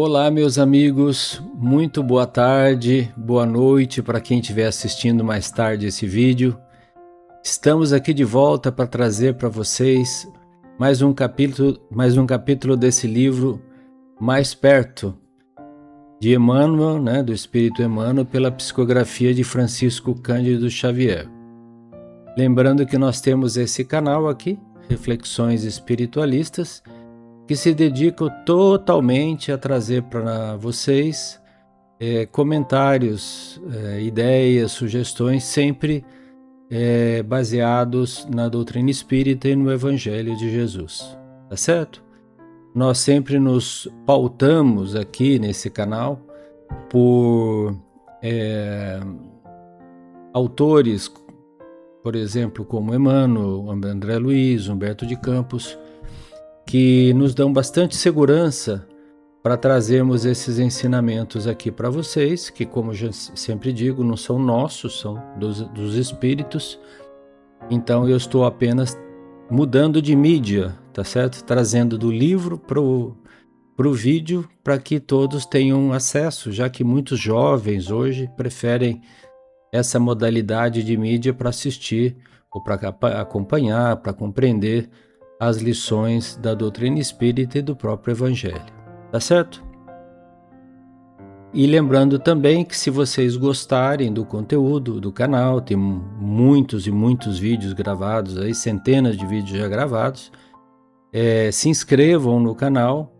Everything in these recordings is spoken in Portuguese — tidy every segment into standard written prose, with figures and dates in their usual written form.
Olá, meus amigos, muito boa tarde, boa noite para quem estiver assistindo mais tarde esse vídeo. Estamos aqui de volta para trazer para vocês mais um capítulo desse livro Mais Perto, de Emmanuel, do Espírito Emmanuel, pela psicografia de Francisco Cândido Xavier. Lembrando que nós temos esse canal aqui, Reflexões Espiritualistas, que se dedicam totalmente a trazer para vocês comentários, ideias, sugestões, sempre baseados na doutrina espírita e no Evangelho de Jesus, tá certo? Nós sempre nos pautamos aqui nesse canal por autores, por exemplo, como Emmanuel, André Luiz, Humberto de Campos, que nos dão bastante segurança para trazermos esses ensinamentos aqui para vocês, que, como eu sempre digo, não são nossos, são dos espíritos. Então eu estou apenas mudando de mídia, tá certo? Trazendo do livro pro vídeo para que todos tenham acesso, já que muitos jovens hoje preferem essa modalidade de mídia para assistir ou para acompanhar, para compreender as lições da doutrina espírita e do próprio Evangelho, tá certo? E lembrando também que, se vocês gostarem do conteúdo do canal, tem muitos e muitos vídeos gravados, aí, centenas de vídeos já gravados, se inscrevam no canal,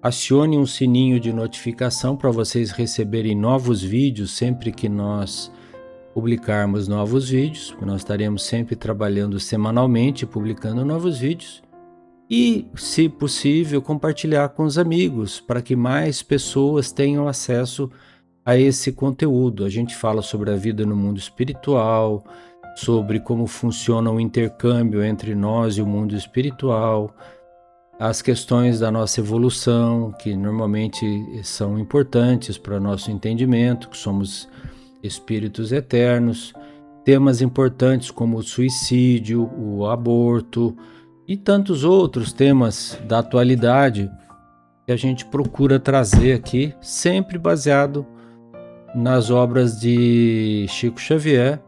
acionem um sininho de notificação para vocês receberem novos vídeos sempre que nós publicarmos novos vídeos. Nós estaremos sempre trabalhando semanalmente, publicando novos vídeos, e, se possível, compartilhar com os amigos para que mais pessoas tenham acesso a esse conteúdo. A gente fala sobre a vida no mundo espiritual, sobre como funciona o intercâmbio entre nós e o mundo espiritual, as questões da nossa evolução, que normalmente são importantes para nosso entendimento, que somos espíritos eternos, temas importantes como o suicídio, o aborto e tantos outros temas da atualidade que a gente procura trazer aqui, sempre baseado nas obras de Chico Xavier,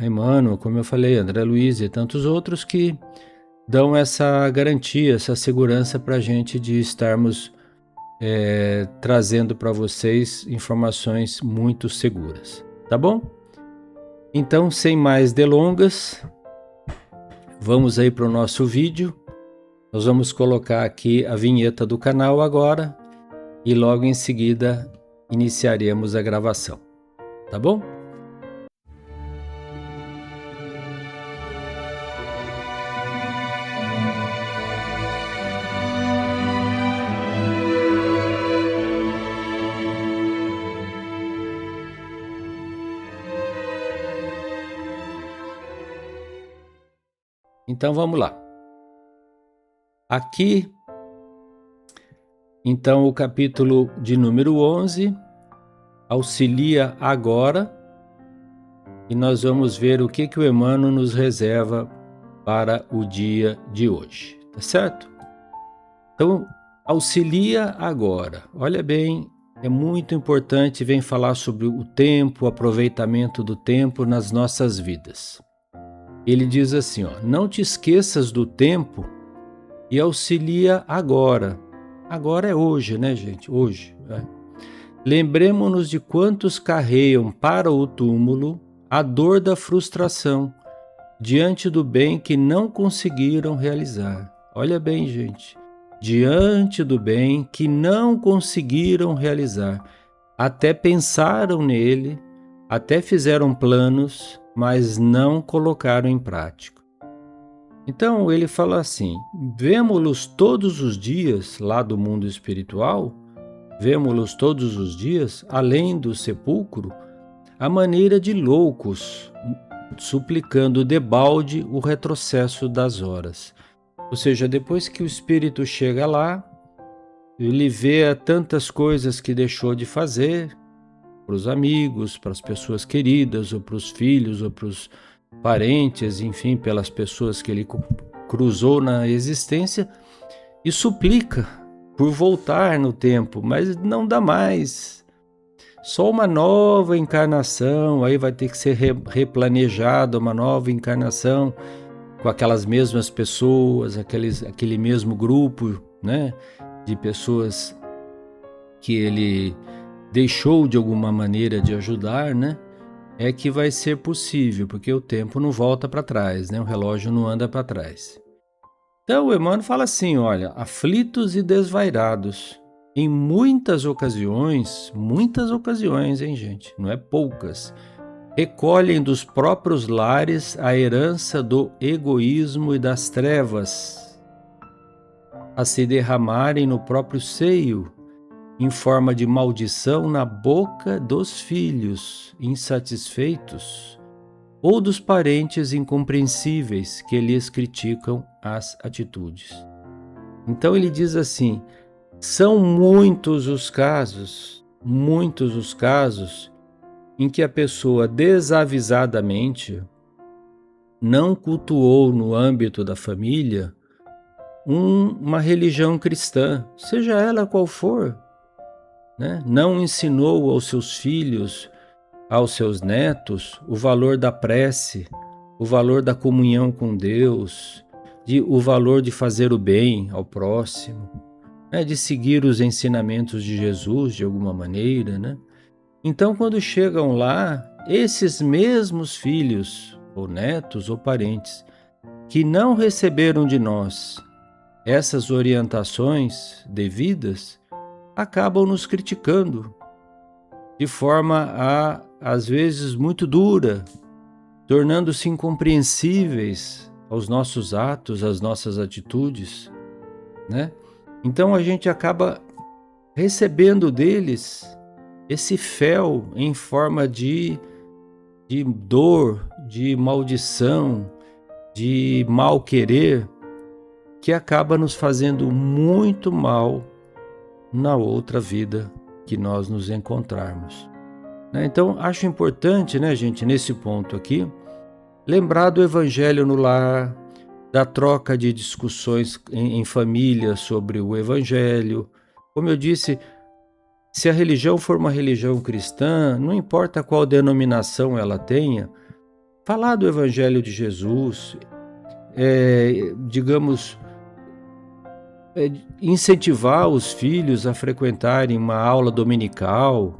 Emmanuel, como eu falei, André Luiz e tantos outros, que dão essa garantia, essa segurança para a gente de estarmos trazendo para vocês informações muito seguras, tá bom? Então, sem mais delongas, vamos aí para o nosso vídeo. Nós vamos colocar aqui a vinheta do canal agora e logo em seguida iniciaremos a gravação, tá bom? Então vamos lá. Aqui, então, o capítulo de número 11, Auxilia Agora, e nós vamos ver o que o Emmanuel nos reserva para o dia de hoje, tá certo? Então, Auxilia Agora. Olha bem, é muito importante, vem falar sobre o tempo, o aproveitamento do tempo nas nossas vidas. Ele diz assim, não te esqueças do tempo e auxilia agora. Agora é hoje, né, gente? Hoje. Lembremo-nos de quantos carreiam para o túmulo a dor da frustração diante do bem que não conseguiram realizar. Olha bem, gente. Diante do bem que não conseguiram realizar. Até pensaram nele, até fizeram planos, mas não colocaram em prática. Então ele fala assim, vemo-los todos os dias lá do mundo espiritual, vemo-los todos os dias, além do sepulcro, à maneira de loucos, suplicando debalde o retrocesso das horas. Ou seja, depois que o espírito chega lá, ele vê tantas coisas que deixou de fazer, para os amigos, para as pessoas queridas, ou para os filhos, ou para os parentes, enfim, pelas pessoas que ele cruzou na existência, e suplica por voltar no tempo, mas não dá mais. Só uma nova encarnação, aí vai ter que ser replanejada uma nova encarnação com aquelas mesmas pessoas, aquele mesmo grupo, né, de pessoas que ele deixou de alguma maneira de ajudar, né, é que vai ser possível, porque o tempo não volta para trás, né, o relógio não anda para trás. Então o Emmanuel fala assim, olha, aflitos e desvairados, em muitas ocasiões, hein, gente, não é poucas, recolhem dos próprios lares a herança do egoísmo e das trevas, a se derramarem no próprio seio, em forma de maldição na boca dos filhos insatisfeitos ou dos parentes incompreensíveis que lhes criticam as atitudes. Então ele diz assim, são muitos os casos em que a pessoa desavisadamente não cultuou no âmbito da família uma religião cristã, seja ela qual for, né? Não ensinou aos seus filhos, aos seus netos, o valor da prece, o valor da comunhão com Deus, o valor de fazer o bem ao próximo, né? De seguir os ensinamentos de Jesus de alguma maneira, né? Então, quando chegam lá, esses mesmos filhos, ou netos, ou parentes, que não receberam de nós essas orientações devidas, acabam nos criticando de forma, às vezes, muito dura, tornando-se incompreensíveis aos nossos atos, às nossas atitudes, né? Então, a gente acaba recebendo deles esse fel em forma de dor, de maldição, de mal querer, que acaba nos fazendo muito mal na outra vida que nós nos encontrarmos. Então, acho importante, né, gente, nesse ponto aqui, lembrar do Evangelho no lar, da troca de discussões em família sobre o Evangelho. Como eu disse, se a religião for uma religião cristã, não importa qual denominação ela tenha, falar do Evangelho de Jesus, incentivar os filhos a frequentarem uma aula dominical.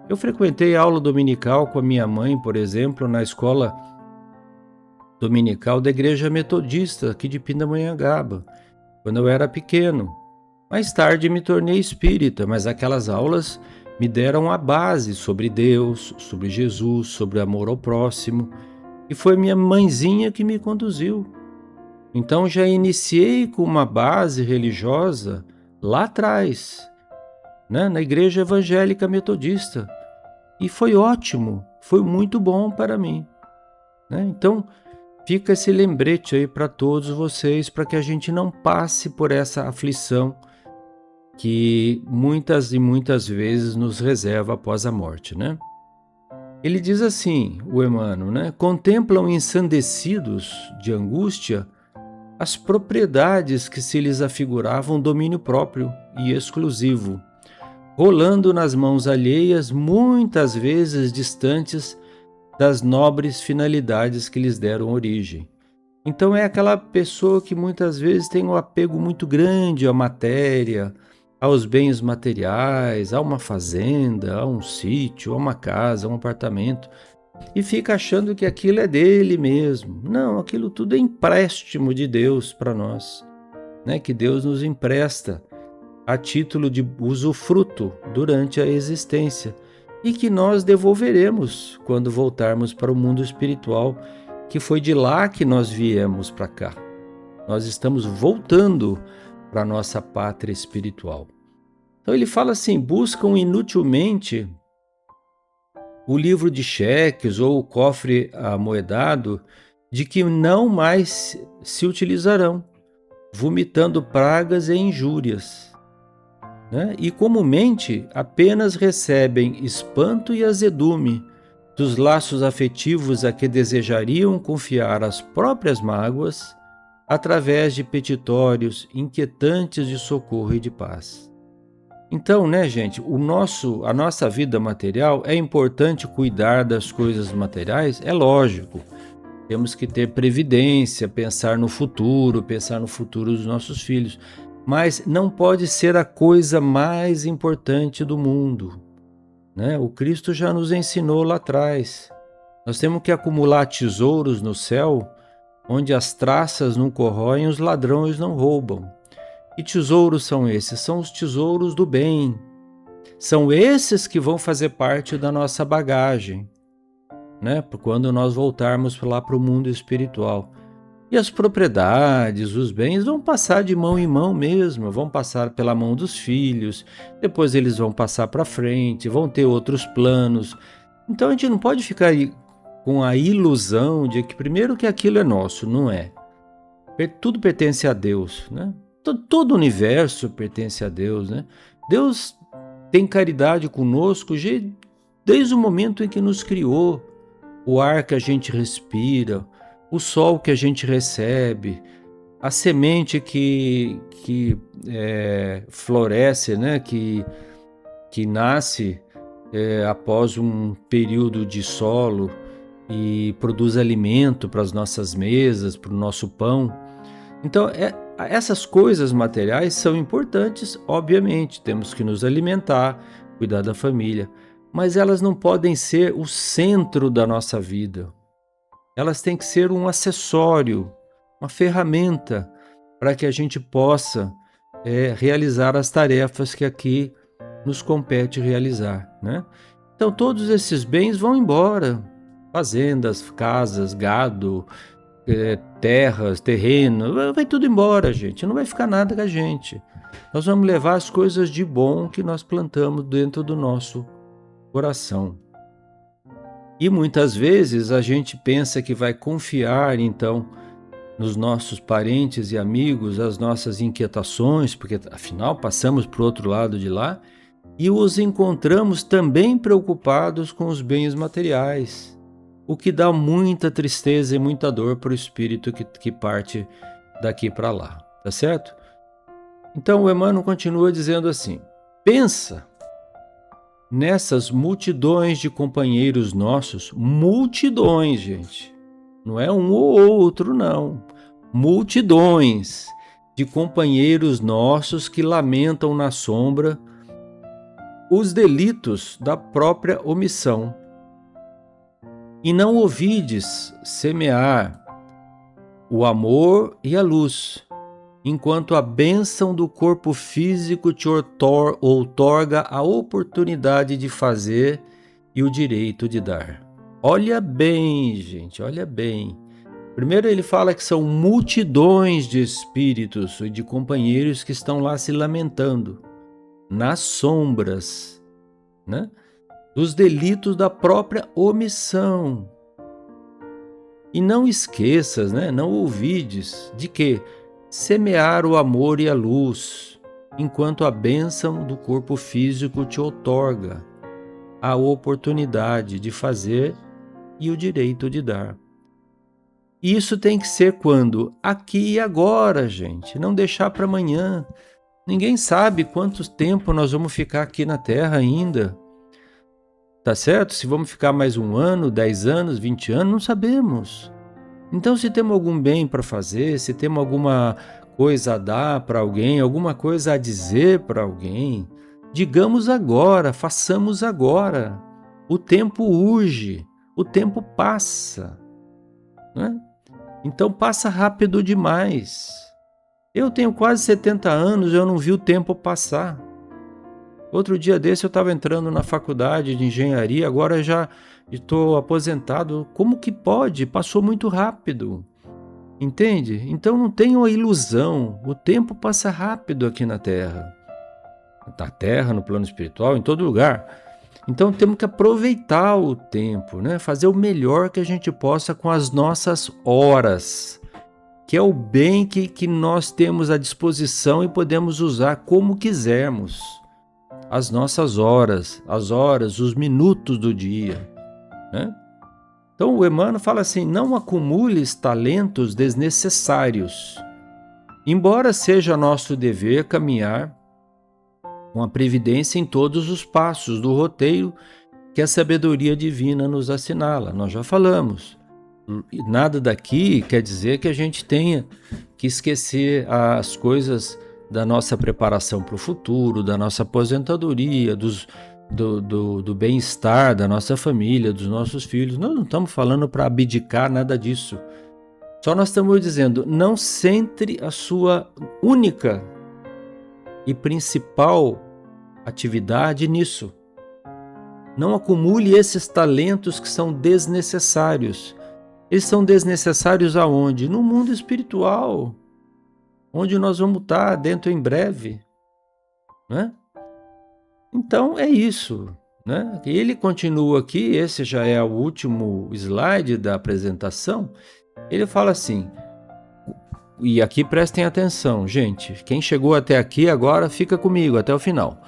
Eu frequentei aula dominical com a minha mãe, por exemplo, na escola dominical da Igreja Metodista, aqui de Pindamonhangaba, quando eu era pequeno. Mais tarde me tornei espírita, mas aquelas aulas me deram a base sobre Deus, sobre Jesus, sobre amor ao próximo, e foi minha mãezinha que me conduziu. Então já iniciei com uma base religiosa lá atrás, né, na Igreja Evangélica Metodista, e foi ótimo, foi muito bom para mim, né? Então fica esse lembrete aí para todos vocês, para que a gente não passe por essa aflição que muitas e muitas vezes nos reserva após a morte, né? Ele diz assim, o Emmanuel, né? Contemplam ensandecidos de angústia as propriedades que se lhes afiguravam domínio próprio e exclusivo, rolando nas mãos alheias, muitas vezes distantes das nobres finalidades que lhes deram origem. Então é aquela pessoa que muitas vezes tem um apego muito grande à matéria, aos bens materiais, a uma fazenda, a um sítio, a uma casa, a um apartamento, e fica achando que aquilo é dele mesmo. Não, aquilo tudo é empréstimo de Deus para nós, né? Que Deus nos empresta a título de usufruto durante a existência e que nós devolveremos quando voltarmos para o mundo espiritual, que foi de lá que nós viemos para cá. Nós estamos voltando para a nossa pátria espiritual. Então ele fala assim, buscam inutilmente o livro de cheques ou o cofre amoedado de que não mais se utilizarão, vomitando pragas e injúrias, né? E comumente apenas recebem espanto e azedume dos laços afetivos a que desejariam confiar as próprias mágoas, através de petitórios inquietantes de socorro e de paz. Então, né, gente, a nossa vida material, é importante cuidar das coisas materiais, é lógico. Temos que ter previdência, pensar no futuro dos nossos filhos. Mas não pode ser a coisa mais importante do mundo, né? O Cristo já nos ensinou lá atrás. Nós temos que acumular tesouros no céu, onde as traças não corroem, os ladrões não roubam. Que tesouros são esses? São os tesouros do bem. São esses que vão fazer parte da nossa bagagem, né? Quando nós voltarmos lá para o mundo espiritual. E as propriedades, os bens vão passar de mão em mão mesmo, vão passar pela mão dos filhos, depois eles vão passar para frente, vão ter outros planos. Então a gente não pode ficar aí com a ilusão de que primeiro que aquilo é nosso, não é. Tudo pertence a Deus, né? Todo o universo pertence a Deus, né? Deus tem caridade conosco desde o momento em que nos criou. O ar que a gente respira, o sol que a gente recebe, a semente que floresce, né? que nasce após um período de solo e produz alimento para as nossas mesas, para o nosso pão. Então, essas coisas materiais são importantes, obviamente, temos que nos alimentar, cuidar da família, mas elas não podem ser o centro da nossa vida. Elas têm que ser um acessório, uma ferramenta para que a gente possa realizar as tarefas que aqui nos compete realizar, né? Então todos esses bens vão embora, fazendas, casas, gado, terras, terreno, vai tudo embora, gente, não vai ficar nada com a gente. Nós vamos levar as coisas de bom que nós plantamos dentro do nosso coração. E muitas vezes a gente pensa que vai confiar, então, nos nossos parentes e amigos, as nossas inquietações, porque afinal passamos para o outro lado de lá, e os encontramos também preocupados com os bens materiais, o que dá muita tristeza e muita dor para o espírito que parte daqui para lá, tá certo? Então o Emmanuel continua dizendo assim: pensa nessas multidões de companheiros nossos, multidões, gente, não é um ou outro, não, multidões de companheiros nossos que lamentam na sombra os delitos da própria omissão. E não ouvides semear o amor e a luz, enquanto a bênção do corpo físico te outorga a oportunidade de fazer e o direito de dar. Olha bem, gente, olha bem. Primeiro ele fala que são multidões de espíritos e de companheiros que estão lá se lamentando, nas sombras, né? Dos delitos da própria omissão. E não esqueças, né? Não ouvides de que semear o amor e a luz, enquanto a bênção do corpo físico te outorga a oportunidade de fazer e o direito de dar. Isso tem que ser quando? Aqui e agora, gente. Não deixar para amanhã. Ninguém sabe quanto tempo nós vamos ficar aqui na Terra ainda. Tá certo? Se vamos ficar mais 1 ano, 10 anos, 20 anos, não sabemos. Então, se temos algum bem para fazer, se temos alguma coisa a dar para alguém, alguma coisa a dizer para alguém, digamos agora, façamos agora. O tempo urge, o tempo passa, né? Então passa rápido demais. Eu tenho quase 70 anos, eu não vi o tempo passar. Outro dia desse eu estava entrando na faculdade de engenharia, agora já estou aposentado. Como que pode? Passou muito rápido. Entende? Então não tenham a ilusão, o tempo passa rápido aqui na Terra. Na Terra, no plano espiritual, em todo lugar. Então temos que aproveitar o tempo, né? Fazer o melhor que a gente possa com as nossas horas, que é o bem que nós temos à disposição e podemos usar como quisermos. As nossas horas, os minutos do dia, né? Então o Emmanuel fala assim: não acumules talentos desnecessários. Embora seja nosso dever caminhar com a previdência em todos os passos do roteiro que a sabedoria divina nos assinala. Nós já falamos. Nada daqui quer dizer que a gente tenha que esquecer as coisas da nossa preparação para o futuro, da nossa aposentadoria, do bem-estar da nossa família, dos nossos filhos. Nós não estamos falando para abdicar nada disso. Só nós estamos dizendo, não centre a sua única e principal atividade nisso. Não acumule esses talentos que são desnecessários. Eles são desnecessários aonde? No mundo espiritual, onde nós vamos estar dentro em breve, né? Então é isso, né? Ele continua aqui, esse já é o último slide da apresentação. Ele fala assim, e aqui prestem atenção, gente, quem chegou até aqui agora fica comigo até o final.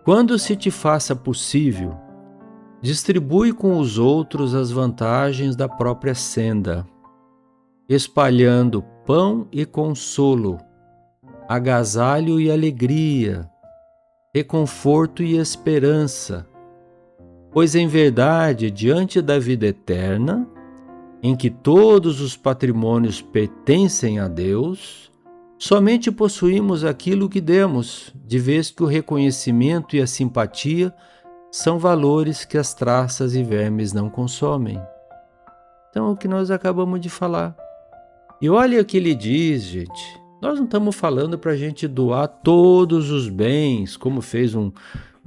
Quando se te faça possível, distribui com os outros as vantagens da própria senda, espalhando pão e consolo, agasalho e alegria, reconforto e esperança, pois em verdade, diante da vida eterna, em que todos os patrimônios pertencem a Deus, somente possuímos aquilo que demos, de vez que o reconhecimento e a simpatia são valores que as traças e vermes não consomem. Então, é o que nós acabamos de falar. E olha o que ele diz, gente. Nós não estamos falando para a gente doar todos os bens, como fez um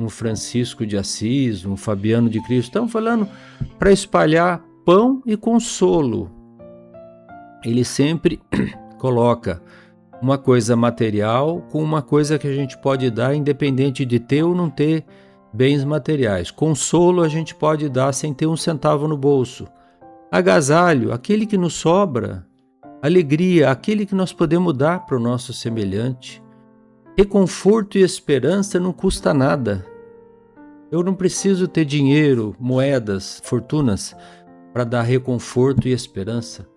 Francisco de Assis, um Fabiano de Cristo. Estamos falando para espalhar pão e consolo. Ele sempre coloca uma coisa material com uma coisa que a gente pode dar, independente de ter ou não ter bens materiais. Consolo a gente pode dar sem ter um centavo no bolso. Agasalho, aquele que nos sobra. Alegria, aquele que nós podemos dar para o nosso semelhante. Reconforto e esperança não custa nada. Eu não preciso ter dinheiro, moedas, fortunas para dar reconforto e esperança.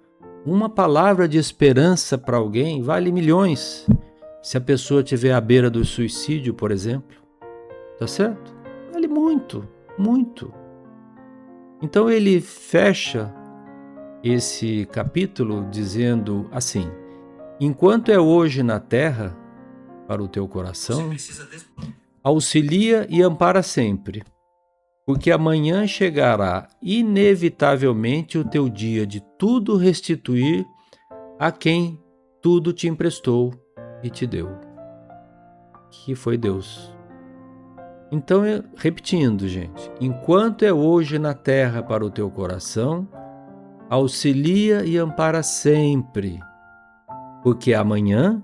Uma palavra de esperança para alguém vale milhões. Se a pessoa estiver à beira do suicídio, por exemplo. Tá certo? Vale muito, muito. Então ele fecha esse capítulo dizendo assim: enquanto é hoje na terra, para o teu coração, auxilia e ampara sempre, porque amanhã chegará inevitavelmente o teu dia de tudo restituir a quem tudo te emprestou e te deu, que foi Deus. Então, repetindo, gente, enquanto é hoje na terra para o teu coração, auxilia e ampara sempre, porque amanhã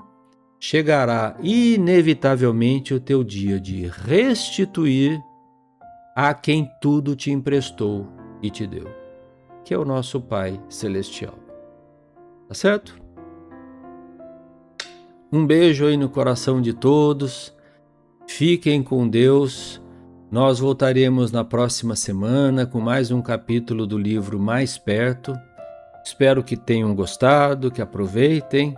chegará inevitavelmente o teu dia de restituir a quem tudo te emprestou e te deu, que é o nosso Pai Celestial. Tá certo? Um beijo aí no coração de todos. Fiquem com Deus. Nós voltaremos na próxima semana com mais um capítulo do livro Mais Perto. Espero que tenham gostado, que aproveitem.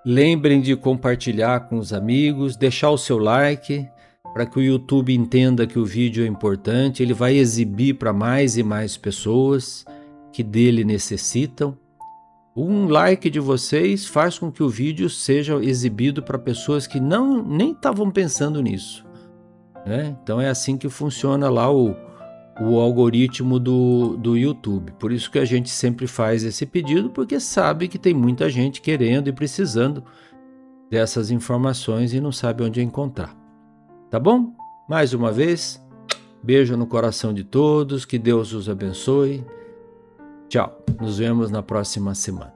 Lembrem de compartilhar com os amigos, deixar o seu like, para que o YouTube entenda que o vídeo é importante. Ele vai exibir para mais e mais pessoas que dele necessitam. Um like de vocês faz com que o vídeo seja exibido para pessoas que nem estavam pensando nisso, né? Então é assim que funciona lá o algoritmo do YouTube. Por isso que a gente sempre faz esse pedido, porque sabe que tem muita gente querendo e precisando dessas informações e não sabe onde encontrar. Tá bom? Mais uma vez, beijo no coração de todos, que Deus os abençoe. Tchau, nos vemos na próxima semana.